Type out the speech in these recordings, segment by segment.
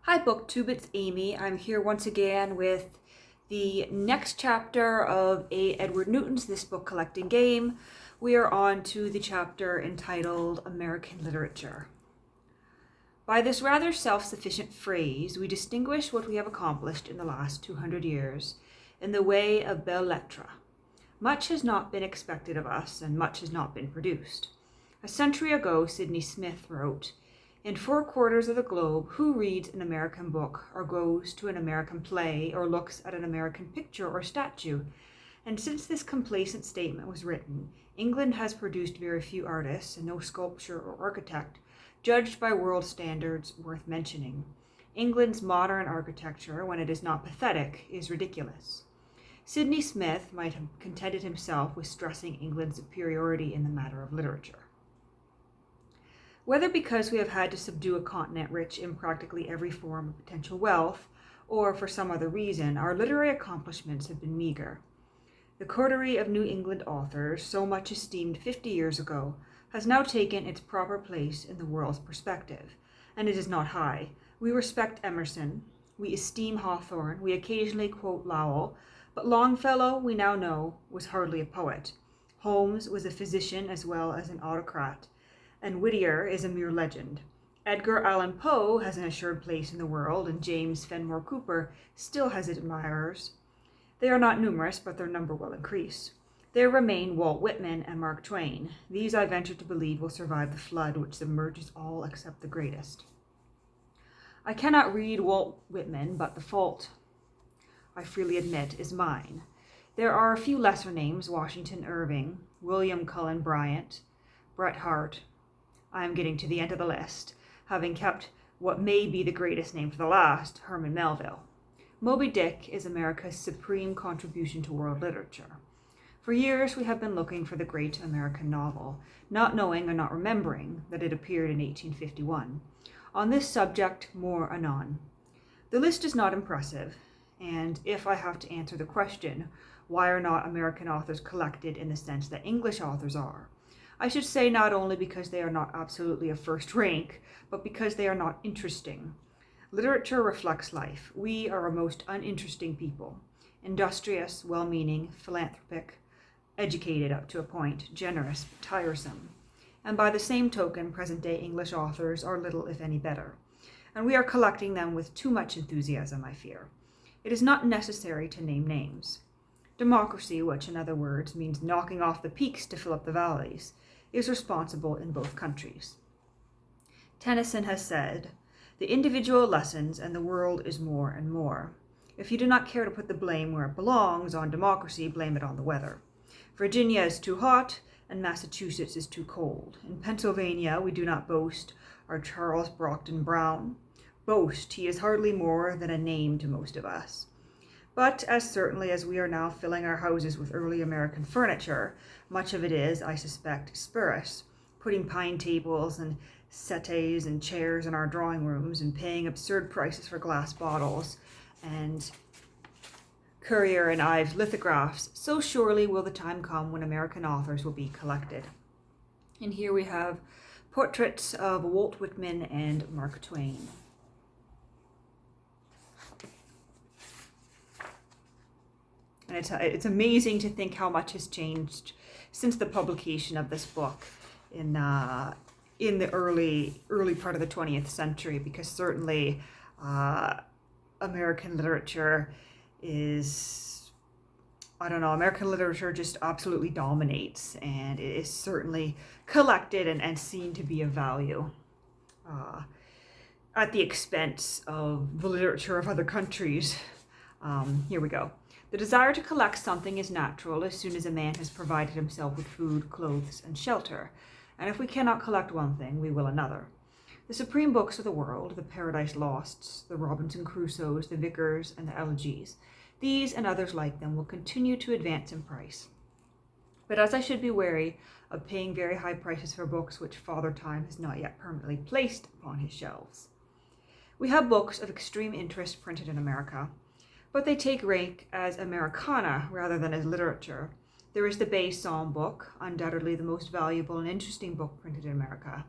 Hi BookTube, it's Amy. I'm here once again with the next chapter of A. Edward Newton's This Book Collecting Game. We are on to the chapter entitled American Literature. By this rather self-sufficient phrase, we distinguish what we have accomplished in the last 200 years in the way of belles lettres. Much has not been expected of us, and much has not been produced. A century ago, Sydney Smith wrote, "In 4/4 of the globe, who reads an American book, or goes to an American play, or looks at an American picture or statue?" And since this complacent statement was written, England has produced very few artists, and no sculptor or architect, judged by world standards, worth mentioning. England's modern architecture, when it is not pathetic, is ridiculous. Sydney Smith might have contented himself with stressing England's superiority in the matter of literature. Whether because we have had to subdue a continent rich in practically every form of potential wealth, or for some other reason, our literary accomplishments have been meager. The coterie of New England authors, so much esteemed 50 years ago, has now taken its proper place in the world's perspective, and it is not high. We respect Emerson, we esteem Hawthorne, we occasionally quote Lowell, but Longfellow, we now know, was hardly a poet. Holmes was a physician as well as an autocrat, and Whittier is a mere legend. Edgar Allan Poe has an assured place in the world, and James Fenimore Cooper still has admirers. They are not numerous, but their number will increase. There remain Walt Whitman and Mark Twain. These, I venture to believe, will survive the flood which submerges all except the greatest. I cannot read Walt Whitman, but the fault, I freely admit, is mine. There are a few lesser names: Washington Irving, William Cullen Bryant, Bret Harte. I am getting to the end of the list, having kept what may be the greatest name for the last, Herman Melville. Moby Dick is America's supreme contribution to world literature. For years we have been looking for the great American novel, not knowing or not remembering that it appeared in 1851. On this subject, more anon. The list is not impressive, and if I have to answer the question, why are not American authors collected in the sense that English authors are, I should say not only because they are not absolutely of first rank, but because they are not interesting. Literature reflects life. We are a most uninteresting people. Industrious, well-meaning, philanthropic, educated up to a point, generous, but tiresome. And by the same token, present-day English authors are little, if any, better. And we are collecting them with too much enthusiasm, I fear. It is not necessary to name names. Democracy, which in other words means knocking off the peaks to fill up the valleys, is responsible in both countries. Tennyson has said, "The individual lessens and the world is more and more." If you do not care to put the blame where it belongs, on democracy, blame it on the weather. Virginia is too hot, and Massachusetts is too cold. In Pennsylvania, we do not boast our Charles Brockden Brown. Boast, he is hardly more than a name to most of us. But as certainly as we are now filling our houses with early American furniture, much of it is, I suspect, spurious, putting pine tables and settees and chairs in our drawing rooms and paying absurd prices for glass bottles and Currier and Ives lithographs. So surely will the time come when American authors will be collected. And here we have portraits of Walt Whitman and Mark Twain. And it's amazing to think how much has changed since the publication of this book in the early part of the 20th century, because certainly American literature is, American literature just absolutely dominates, and it is certainly collected and seen to be of value at the expense of the literature of other countries. Here we go. The desire to collect something is natural as soon as a man has provided himself with food, clothes, and shelter. And if we cannot collect one thing, we will another. The supreme books of the world, the Paradise Losts, the Robinson Crusoes, the Vicars, and the Elegies, these and others like them will continue to advance in price. But as I should be wary of paying very high prices for books which Father Time has not yet permanently placed upon his shelves. We have books of extreme interest printed in America, but they take rank as Americana rather than as literature. There is the Bay Psalm book, undoubtedly the most valuable and interesting book printed in America.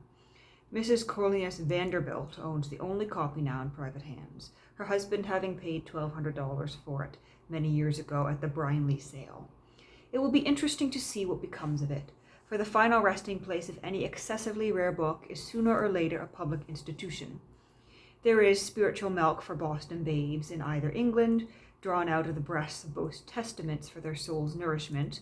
Mrs. Cornelius Vanderbilt owns the only copy now in private hands, her husband having paid $1,200 for it many years ago at the Brinley sale. It will be interesting to see what becomes of it, for the final resting place of any excessively rare book is sooner or later a public institution. There is spiritual milk for Boston babes in either England, drawn out of the breasts of both testaments for their soul's nourishment.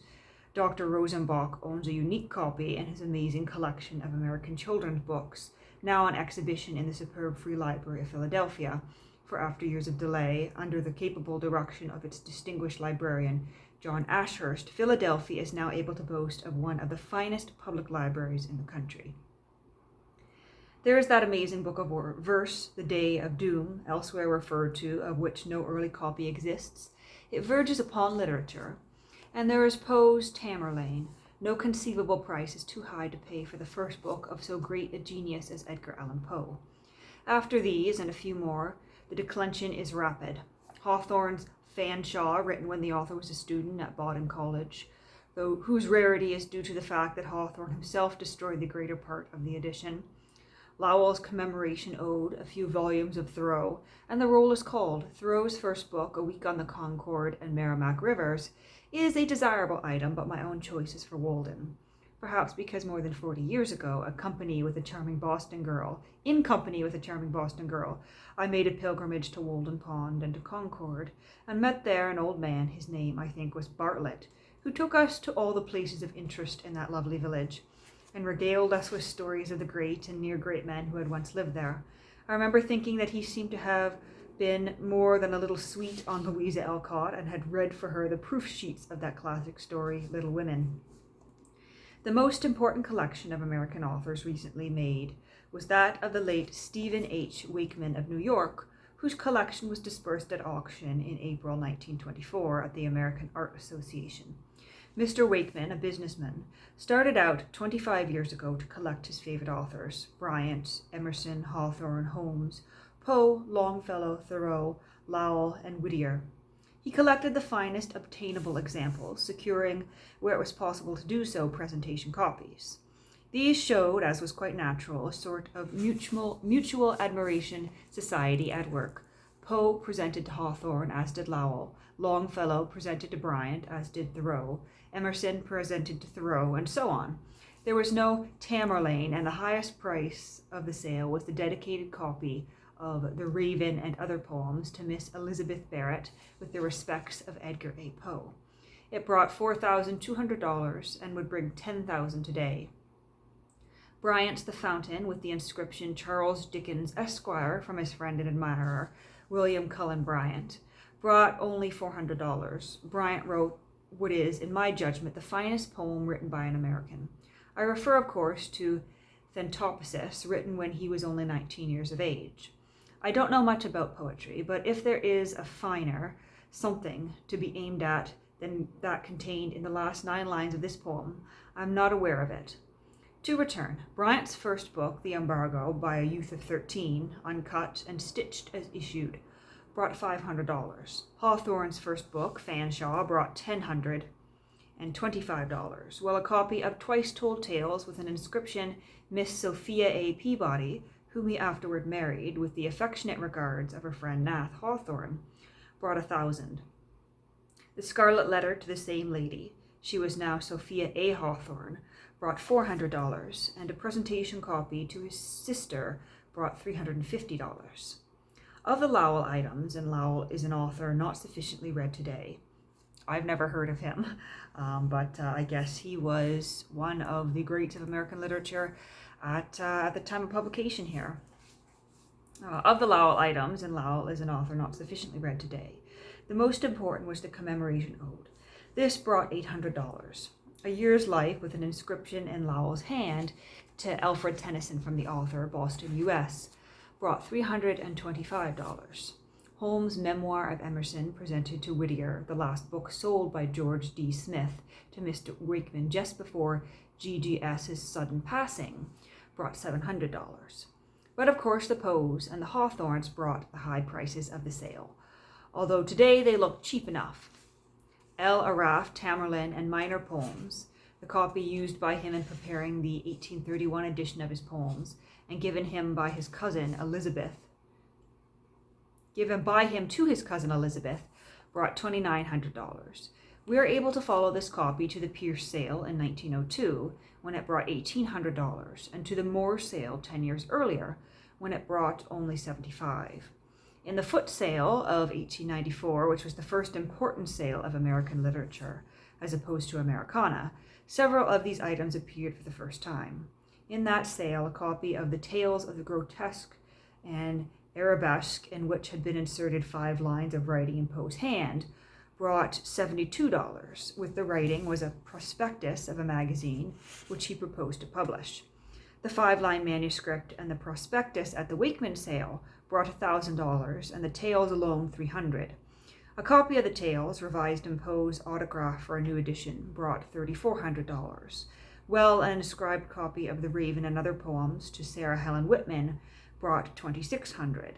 Dr. Rosenbach owns a unique copy in his amazing collection of American children's books, now on exhibition in the superb Free Library of Philadelphia, for after years of delay, under the capable direction of its distinguished librarian, John Ashurst, Philadelphia is now able to boast of one of the finest public libraries in the country. There is that amazing book of verse, The Day of Doom, elsewhere referred to, of which no early copy exists. It verges upon literature. And there is Poe's Tamerlane. No conceivable price is too high to pay for the first book of so great a genius as Edgar Allan Poe. After these, and a few more, the declension is rapid. Hawthorne's Fanshawe, written when the author was a student at Bowdoin College, though whose rarity is due to the fact that Hawthorne himself destroyed the greater part of the edition. Lowell's Commemoration Ode, a few volumes of Thoreau, and the roll is called. Thoreau's first book, A Week on the Concord and Merrimack Rivers, is a desirable item, but my own choice is for Walden. Perhaps because more than 40 years ago, in company with a charming Boston girl, I made a pilgrimage to Walden Pond and to Concord, and met there an old man, his name, I think, was Bartlett, who took us to all the places of interest in that lovely village, and regaled us with stories of the great and near great men who had once lived there. I remember thinking that he seemed to have been more than a little sweet on Louisa Alcott, and had read for her the proof sheets of that classic story, Little Women. The most important collection of American authors recently made was that of the late Stephen H. Wakeman of New York, whose collection was dispersed at auction in April 1924 at the American Art Association. Mr. Wakeman, a businessman, started out 25 years ago to collect his favorite authors, Bryant, Emerson, Hawthorne, Holmes, Poe, Longfellow, Thoreau, Lowell, and Whittier. He collected the finest obtainable examples, securing, where it was possible to do so, presentation copies. These showed, as was quite natural, a sort of mutual admiration society at work. Poe presented to Hawthorne, as did Lowell. Longfellow presented to Bryant, as did Thoreau. Emerson presented to Thoreau, and so on. There was no Tamerlane, and the highest price of the sale was the dedicated copy of The Raven and Other Poems to Miss Elizabeth Barrett, with the respects of Edgar A. Poe. It brought $4,200 and would bring $10,000 today. Bryant's The Fountain, with the inscription Charles Dickens, Esquire, from his friend and admirer, William Cullen Bryant, brought only $400. Bryant wrote what is, in my judgment, the finest poem written by an American. I refer, of course, to Thentopsis, written when he was only 19 years of age. I don't know much about poetry, but if there is a finer something to be aimed at than that contained in the last 9 lines of this poem, I'm not aware of it. To return, Bryant's first book, The Embargo, by a youth of 13, uncut and stitched as issued, brought $500. Hawthorne's first book, Fanshawe, brought $125, while a copy of Twice Told Tales with an inscription, Miss Sophia A. Peabody, whom he afterward married, with the affectionate regards of her friend Nath Hawthorne, brought $1,000. The Scarlet Letter to the same lady, she was now Sophia A. Hawthorne, brought $400, and a presentation copy to his sister brought $350. Of the Lowell items, and Lowell is an author not sufficiently read today. I've never heard of him, but I guess he was one of the greats of American literature at the time of publication here. Of the Lowell items, and Lowell is an author not sufficiently read today, the most important was the Commemoration Ode. This brought $800. A Year's Life with an inscription in Lowell's hand to Alfred Tennyson from the author, Boston, U.S., brought $325. Holmes' Memoir of Emerson, presented to Whittier, the last book sold by George D. Smith to Mr. Wakeman just before GGS's sudden passing, brought $700. But of course the Poes and the Hawthornes brought the high prices of the sale, although today they look cheap enough. L. Araf, Tamerlane, and Minor Poems, the copy used by him in preparing the 1831 edition of his poems, and given by him to his cousin Elizabeth, brought $2,900. We are able to follow this copy to the Pierce sale in 1902, when it brought $1,800, and to the Moore sale 10 years earlier, when it brought only $75. In the Foote sale of 1894, which was the first important sale of American literature, as opposed to Americana, several of these items appeared for the first time. In that sale, a copy of the Tales of the Grotesque and Arabesque, in which had been inserted 5 lines of writing in Poe's hand, brought $72, with the writing was a prospectus of a magazine which he proposed to publish. The 5-line manuscript and the prospectus at the Wakeman sale brought $1,000, and the Tales alone $300. A copy of the Tales, revised in Poe's autograph for a new edition, brought $3,400. Well, an inscribed copy of The Raven and Other Poems to Sarah Helen Whitman brought $2,600.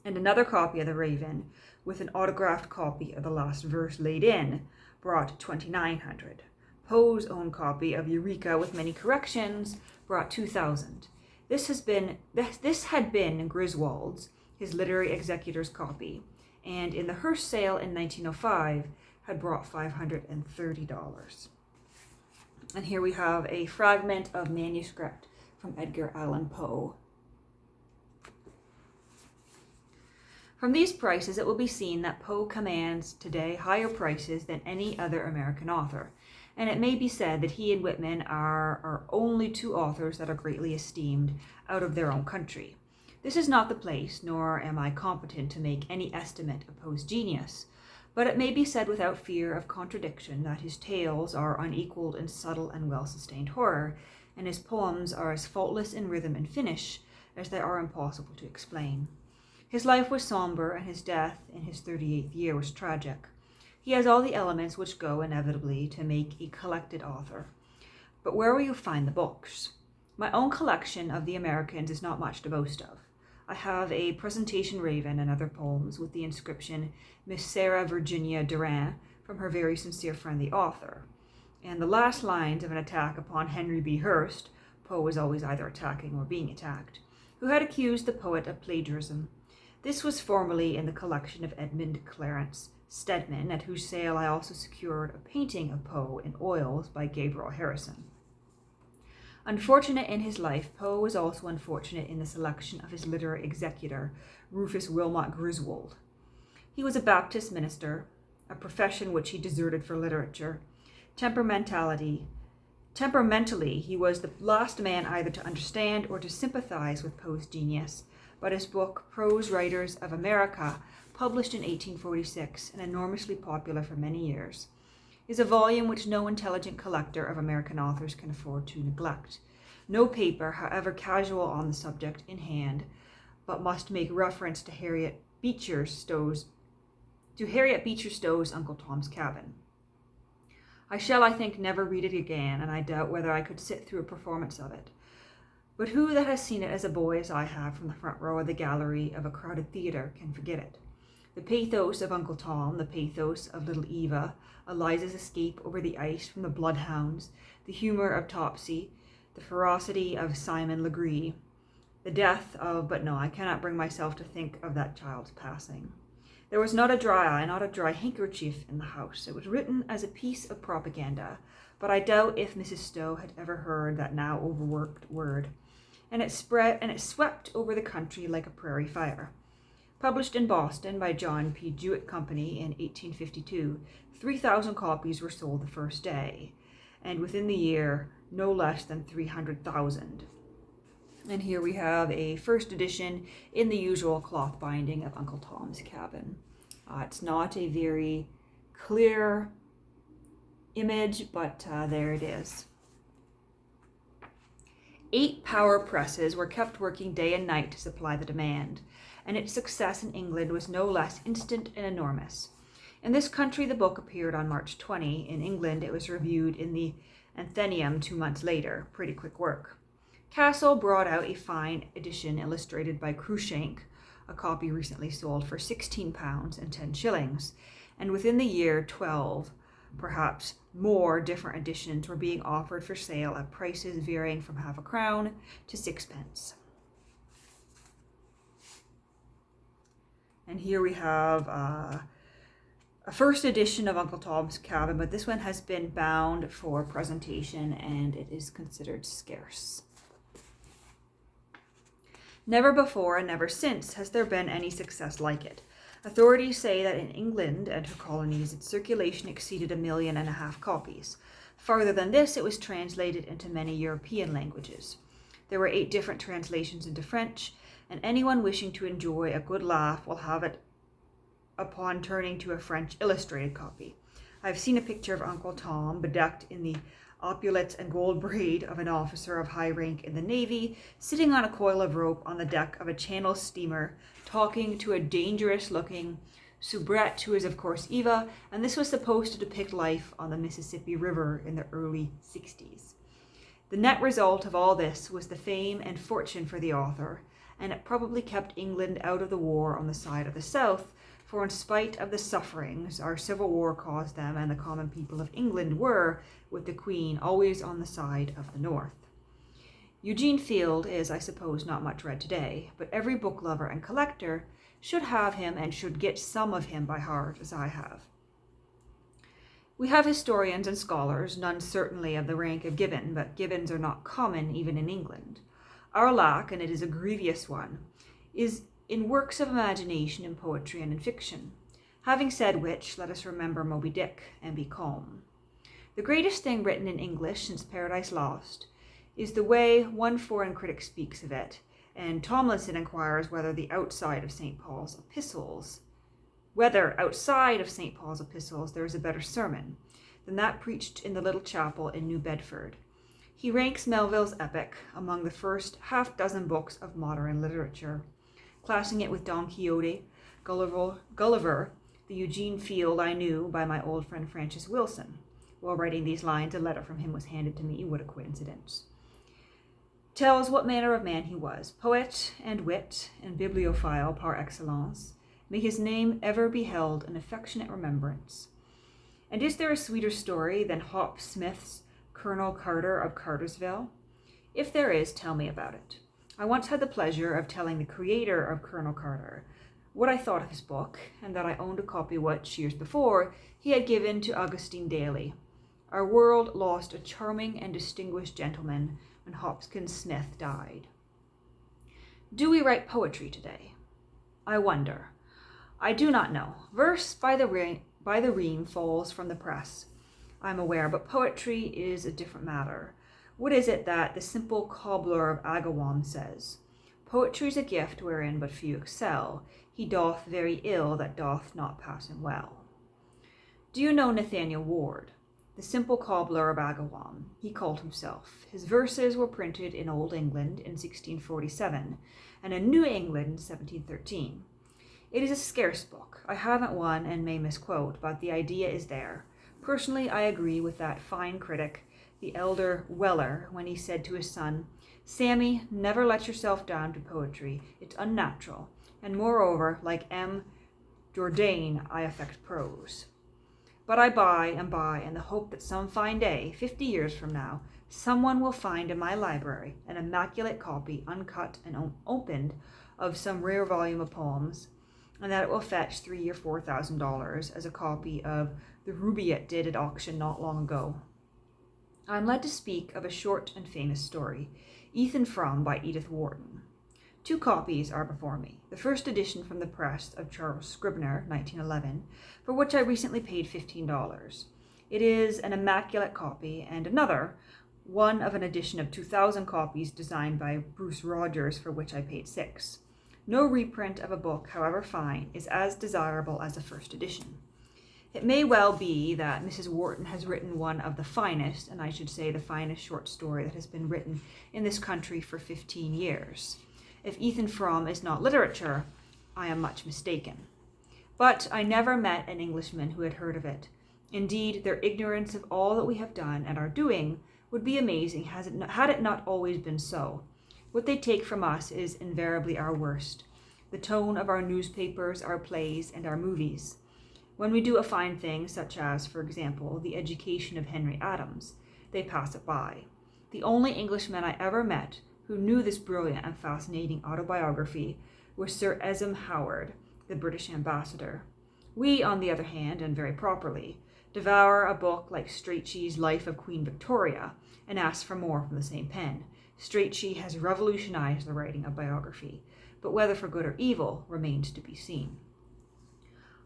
And another copy of The Raven, with an autographed copy of the last verse laid in, brought $2,900. Poe's own copy of Eureka with many corrections brought $2,000. This had been Griswold's, his literary executor's copy, and in the Hearst sale in 1905 had brought $530. And here we have a fragment of manuscript from Edgar Allan Poe. From these prices, it will be seen that Poe commands today higher prices than any other American author, and it may be said that he and Whitman are only 2 authors that are greatly esteemed out of their own country. This is not the place, nor am I competent to make any estimate of Poe's genius, but it may be said without fear of contradiction that his tales are unequaled in subtle and well-sustained horror, and his poems are as faultless in rhythm and finish as they are impossible to explain. His life was somber, and his death in his 38th year was tragic. He has all the elements which go inevitably to make a collected author. But where will you find the books? My own collection of the Americans is not much to boast of. I have a Presentation Raven and Other Poems with the inscription Miss Sarah Virginia Durant, from her very sincere friend the author, and the last lines of an attack upon Henry B. Hearst. Poe was always either attacking or being attacked, who had accused the poet of plagiarism. This was formerly in the collection of Edmund Clarence Stedman, at whose sale I also secured a painting of Poe in oils by Gabriel Harrison. Unfortunate in his life, Poe was also unfortunate in the selection of his literary executor, Rufus Wilmot Griswold. He was a Baptist minister, a profession which he deserted for literature. Temperamentally, he was the last man either to understand or to sympathize with Poe's genius, but his book, Prose Writers of America, published in 1846 and enormously popular for many years, is a volume which no intelligent collector of American authors can afford to neglect. No paper, however casual on the subject in hand, but must make reference to Harriet Beecher Stowe's Uncle Tom's Cabin. I shall, I think, never read it again, and I doubt whether I could sit through a performance of it. But who that has seen it as a boy, as I have, from the front row of the gallery of a crowded theatre, can forget it? The pathos of Uncle Tom, the pathos of Little Eva, Eliza's escape over the ice from the bloodhounds, the humor of Topsy, the ferocity of Simon Legree, the death of, but no, I cannot bring myself to think of that child's passing. There was not a dry eye, not a dry handkerchief in the house. It was written as a piece of propaganda, but I doubt if Mrs. Stowe had ever heard that now overworked word, and it swept over the country like a prairie fire. Published in Boston by John P. Jewett Company in 1852, 3,000 copies were sold the first day, and within the year, no less than 300,000. And here we have a first edition in the usual cloth binding of Uncle Tom's Cabin. It's not a very clear image, but there it is. 8 power presses were kept working day and night to supply the demand, and its success in England was no less instant and enormous. In this country, the book appeared on March 20. In England, it was reviewed in the Athenaeum 2 months later. Pretty quick work. Castle brought out a fine edition illustrated by Cruikshank, a copy recently sold for £16 and 10 shillings, and within the year 12 Perhaps more different editions were being offered for sale at prices varying from half a crown to 6p. And here we have a first edition of Uncle Tom's Cabin, but this one has been bound for presentation and it is considered scarce. Never before and never since has there been any success like it. Authorities say that in England and her colonies, its circulation exceeded 1.5 million copies. Farther than this, it was translated into many European languages. There were 8 different translations into French, and anyone wishing to enjoy a good laugh will have it upon turning to a French illustrated copy. I've seen a picture of Uncle Tom bedecked in the epaulets and gold braid of an officer of high rank in the Navy, sitting on a coil of rope on the deck of a Channel steamer, talking to a dangerous-looking soubrette, who is of course Eva, and this was supposed to depict life on the Mississippi River in the early 60s. The net result of all this was the fame and fortune for the author, and it probably kept England out of the war on the side of the South, for in spite of the sufferings our Civil War caused them and the common people of England were, with the Queen, always on the side of the North. Eugene Field is, I suppose, not much read today, but every book lover and collector should have him and should get some of him by heart, as I have. We have historians and scholars, none certainly of the rank of Gibbon, but Gibbons are not common even in England. Our lack, and it is a grievous one, is in works of imagination in poetry and in fiction. Having said which, let us remember Moby Dick and be calm. The greatest thing written in English since Paradise Lost is the way one foreign critic speaks of it, and Tomlinson inquires whether outside of St. Paul's epistles there is a better sermon than that preached in the little chapel in New Bedford. He ranks Melville's epic among the first half-dozen books of modern literature, classing it with Don Quixote, Gulliver, the Eugene Field I knew by my old friend Francis Wilson. While writing these lines, a letter from him was handed to me. What a coincidence. Tells what manner of man he was, poet and wit and bibliophile par excellence. May his name ever be held in affectionate remembrance. And is there a sweeter story than Hop Smith's Colonel Carter of Cartersville? If there is, tell me about it. I once had the pleasure of telling the creator of Colonel Carter what I thought of his book, and that I owned a copy which, years before, he had given to Augustine Daly. Our world lost a charming and distinguished gentleman when Hopkins Smith died. Do we write poetry today? I wonder. I do not know. Verse by the ream falls from the press, I am aware, but poetry is a different matter. What is it that the simple cobbler of Agawam says? Poetry is a gift wherein but few excel. He doth very ill that doth not pass him well. Do you know Nathaniel Ward? The simple cobbler of Agawam, he called himself. His verses were printed in Old England in 1647 and in New England in 1713. It is a scarce book. I haven't one and may misquote, but the idea is there. Personally, I agree with that fine critic, the elder Weller, when he said to his son, "Sammy, never let yourself down to poetry. It's unnatural, and moreover, like M. Jourdain, I affect prose." But I buy in the hope that some fine day, 50 years from now, someone will find in my library an immaculate copy, uncut and opened, of some rare volume of poems, and that it will fetch $3,000 or $4,000 as a copy of the Rubaiyat did at auction not long ago. I am led to speak of a short and famous story, Ethan Frome by Edith Wharton. 2 copies are before me. The first edition from the press of Charles Scribner, 1911, for which I recently paid $15. It is an immaculate copy, and another, one of an edition of 2,000 copies designed by Bruce Rogers, for which I paid $6. No reprint of a book, however fine, is as desirable as the first edition. It may well be that Mrs. Wharton has written one of the finest, and I should say the finest short story that has been written in this country for 15 years. If Ethan Frome is not literature, I am much mistaken. But I never met an Englishman who had heard of it. Indeed, their ignorance of all that we have done and are doing would be amazing had it not always been so. What they take from us is invariably our worst. The tone of our newspapers, our plays, and our movies. When we do a fine thing, such as, for example, the education of Henry Adams, they pass it by. The only Englishman I ever met who knew this brilliant and fascinating autobiography was Sir Esm Howard, the British ambassador. We, on the other hand, and very properly, devour a book like Strachey's Life of Queen Victoria and ask for more from the same pen. Strachey has revolutionized the writing of biography, but whether for good or evil remains to be seen.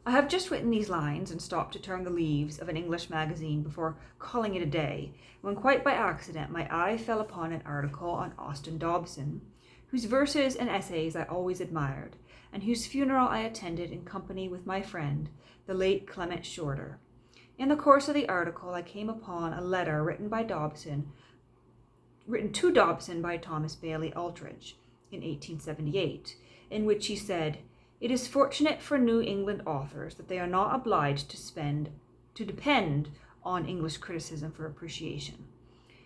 I have just written these lines and stopped to turn the leaves of an English magazine before calling it a day, when quite by accident my eye fell upon an article on Austin Dobson, whose verses and essays I always admired, and whose funeral I attended in company with my friend, the late Clement Shorter. In the course of the article, I came upon a letter written to Dobson by Thomas Bailey Aldrich in 1878, in which he said, "It is fortunate for New England authors that they are not obliged to depend on English criticism for appreciation.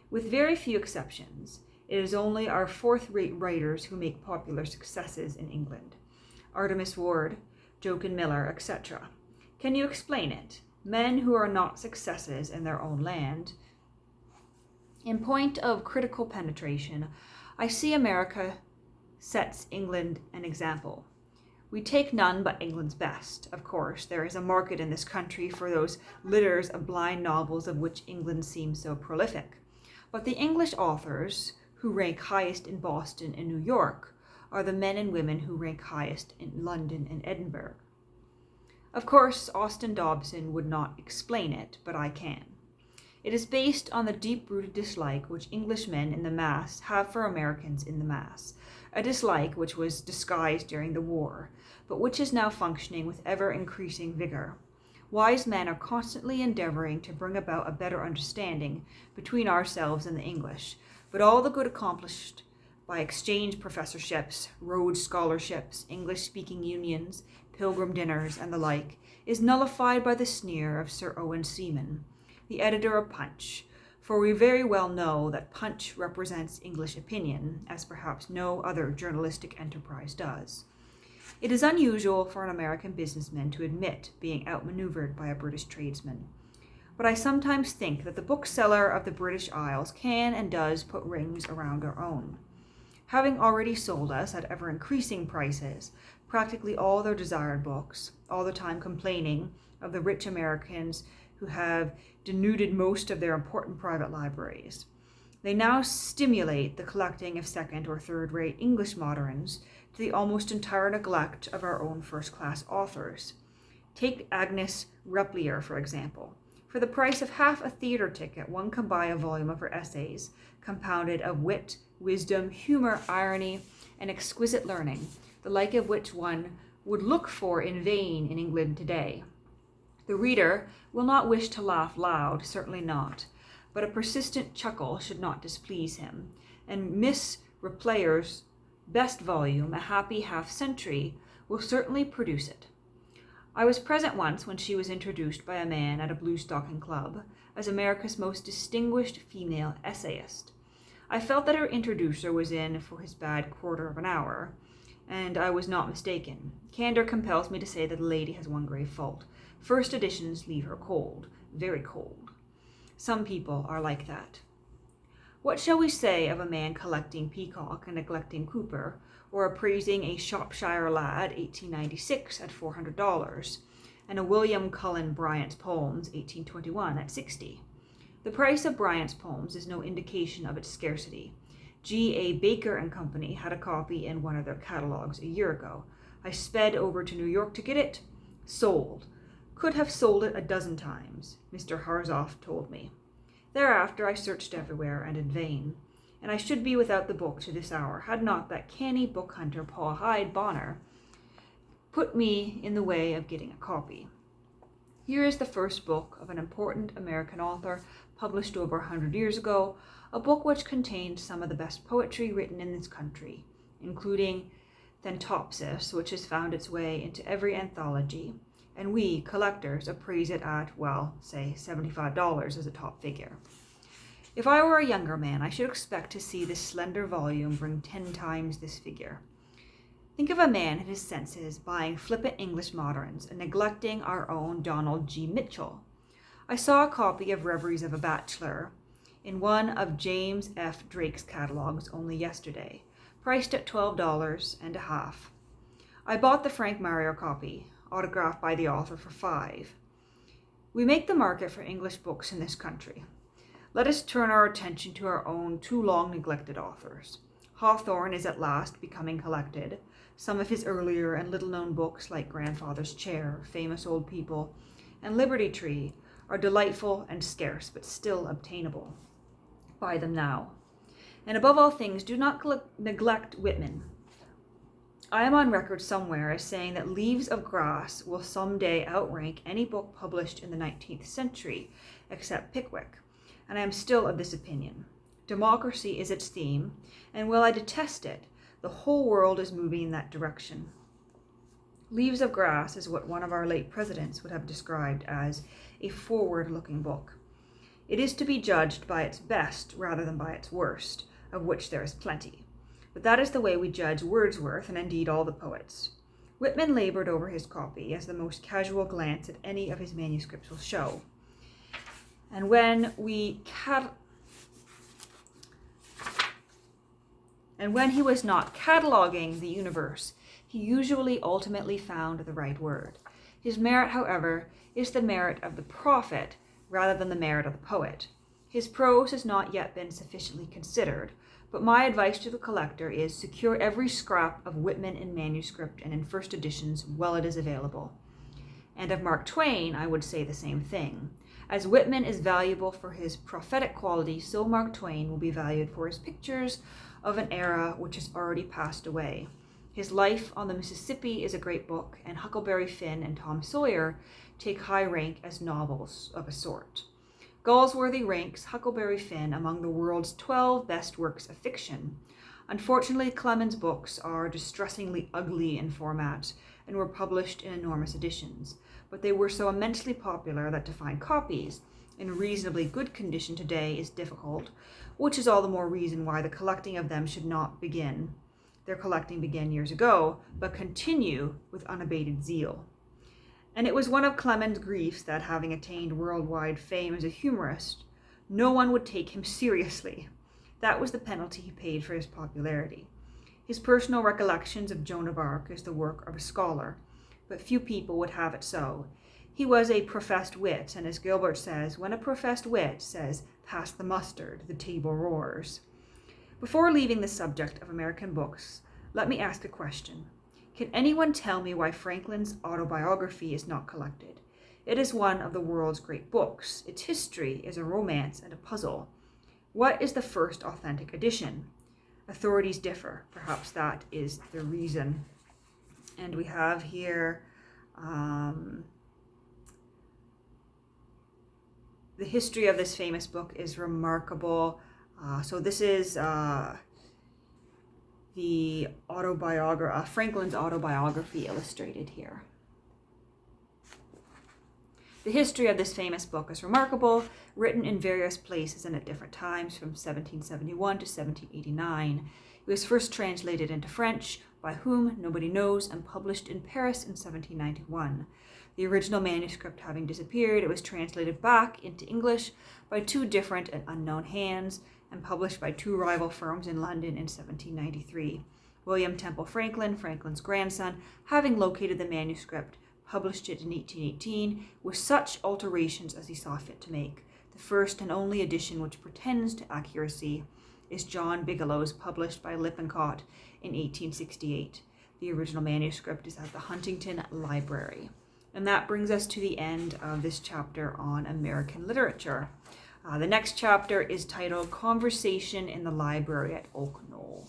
With very few exceptions, it is only our fourth-rate writers who make popular successes in England. Artemus Ward, Joachim Miller, etc. Can you explain it? Men who are not successes in their own land. In point of critical penetration, I see America sets England an example. We take none but England's best. Of course, there is a market in this country for those litters of blind novels of which England seems so prolific. But the English authors who rank highest in Boston and New York are the men and women who rank highest in London and Edinburgh." Of course, Austin Dobson would not explain it, but I can. It is based on the deep-rooted dislike which Englishmen in the mass have for Americans in the mass, a dislike which was disguised during the war, but which is now functioning with ever-increasing vigor. Wise men are constantly endeavoring to bring about a better understanding between ourselves and the English, but all the good accomplished by exchange professorships, Rhodes scholarships, English-speaking unions, Pilgrim dinners, and the like, is nullified by the sneer of Sir Owen Seaman, the editor of Punch, for we very well know that Punch represents English opinion, as perhaps no other journalistic enterprise does. It is unusual for an American businessman to admit being outmaneuvered by a British tradesman, but I sometimes think that the bookseller of the British Isles can and does put rings around our own. Having already sold us at ever-increasing prices practically all their desired books, all the time complaining of the rich Americans who have denuded most of their important private libraries, they now stimulate the collecting of second or third-rate English moderns to the almost entire neglect of our own first-class authors. Take Agnes Repplier, for example. For the price of half a theater ticket, one can buy a volume of her essays, compounded of wit, wisdom, humor, irony, and exquisite learning, the like of which one would look for in vain in England today. The reader will not wish to laugh loud, certainly not, but a persistent chuckle should not displease him, and Miss Replier's best volume, A Happy Half-Century, will certainly produce it. I was present once when she was introduced by a man at a Bluestocking Club as America's most distinguished female essayist. I felt that her introducer was in for his bad quarter of an hour, and I was not mistaken. Candor compels me to say that the lady has one grave fault. First editions leave her cold, very cold. Some people are like that. What shall we say of a man collecting Peacock and neglecting Cooper, or appraising a Shropshire Lad, 1896, at $400, and a William Cullen Bryant's Poems, 1821, at $60? The price of Bryant's poems is no indication of its scarcity. G.A. Baker and Company had a copy in one of their catalogs a year ago. I sped over to New York to get it. Sold. Could have sold it a dozen times, Mr. Harzoff told me. Thereafter I searched everywhere, and in vain, and I should be without the book to this hour, had not that canny book hunter Paul Hyde Bonner put me in the way of getting a copy. Here is the first book of an important American author, published over 100 years ago, a book which contained some of the best poetry written in this country, including Thentopsis, which has found its way into every anthology, and we, collectors, appraise it at, well, say $75 as a top figure. If I were a younger man, I should expect to see this slender volume bring 10 times this figure. Think of a man in his senses buying flippant English moderns and neglecting our own Donald G. Mitchell. I saw a copy of Reveries of a Bachelor in one of James F. Drake's catalogs only yesterday, priced at $12 and a half. I bought the Frank Marriott copy, autographed by the author, for $5. We make the market for English books in this country. Let us turn our attention to our own too long neglected authors. Hawthorne is at last becoming collected. Some of his earlier and little-known books, like Grandfather's Chair, Famous Old People, and Liberty Tree, are delightful and scarce, but still obtainable. Buy them now. And above all things, do not neglect Whitman. I am on record somewhere as saying that Leaves of Grass will someday outrank any book published in the 19th century, except Pickwick, and I am still of this opinion. Democracy is its theme, and while I detest it, the whole world is moving in that direction. Leaves of Grass is what one of our late presidents would have described as a forward-looking book. It is to be judged by its best rather than by its worst, of which there is plenty. But that is the way we judge Wordsworth and indeed all the poets. Whitman labored over his copy, as the most casual glance at any of his manuscripts will show. And when he was not cataloging the universe, he usually ultimately found the right word. His merit, however, is the merit of the prophet rather than the merit of the poet. His prose has not yet been sufficiently considered, but my advice to the collector is secure every scrap of Whitman in manuscript and in first editions while it is available. And of Mark Twain, I would say the same thing. As Whitman is valuable for his prophetic quality, so Mark Twain will be valued for his pictures of an era which has already passed away. His Life on the Mississippi is a great book, and Huckleberry Finn and Tom Sawyer take high rank as novels of a sort. Galsworthy ranks Huckleberry Finn among the world's 12 best works of fiction. Unfortunately, Clemens' books are distressingly ugly in format and were published in enormous editions, but they were so immensely popular that to find copies in reasonably good condition today is difficult, which is all the more reason why the collecting of them should not begin. Their collecting began years ago, but continue with unabated zeal. And it was one of Clemens' griefs that, having attained worldwide fame as a humorist, no one would take him seriously. That was the penalty he paid for his popularity. His personal recollections of Joan of Arc is the work of a scholar, but few people would have it so. He was a professed wit, and as Gilbert says, when a professed wit says, "Pass the mustard," the table roars. Before leaving the subject of American books, let me ask a question. Can anyone tell me why Franklin's autobiography is not collected? It is one of the world's great books. Its history is a romance and a puzzle. What is the first authentic edition? Authorities differ. Perhaps that is the reason. And we have here the history of this famous book is remarkable. So this is the Franklin's autobiography illustrated here. The history of this famous book is remarkable, written in various places and at different times from 1771 to 1789. It was first translated into French, by whom nobody knows, and published in Paris in 1791. The original manuscript having disappeared, it was translated back into English by two different and unknown hands, and published by two rival firms in London in 1793. William Temple Franklin, Franklin's grandson, having located the manuscript, published it in 1818 with such alterations as he saw fit to make. The first and only edition which pretends to accuracy is John Bigelow's, published by Lippincott in 1868. The original manuscript is at the Huntington Library. And that brings us to the end of this chapter on American literature. The next chapter is titled Conversation in the Library at Oak Knoll.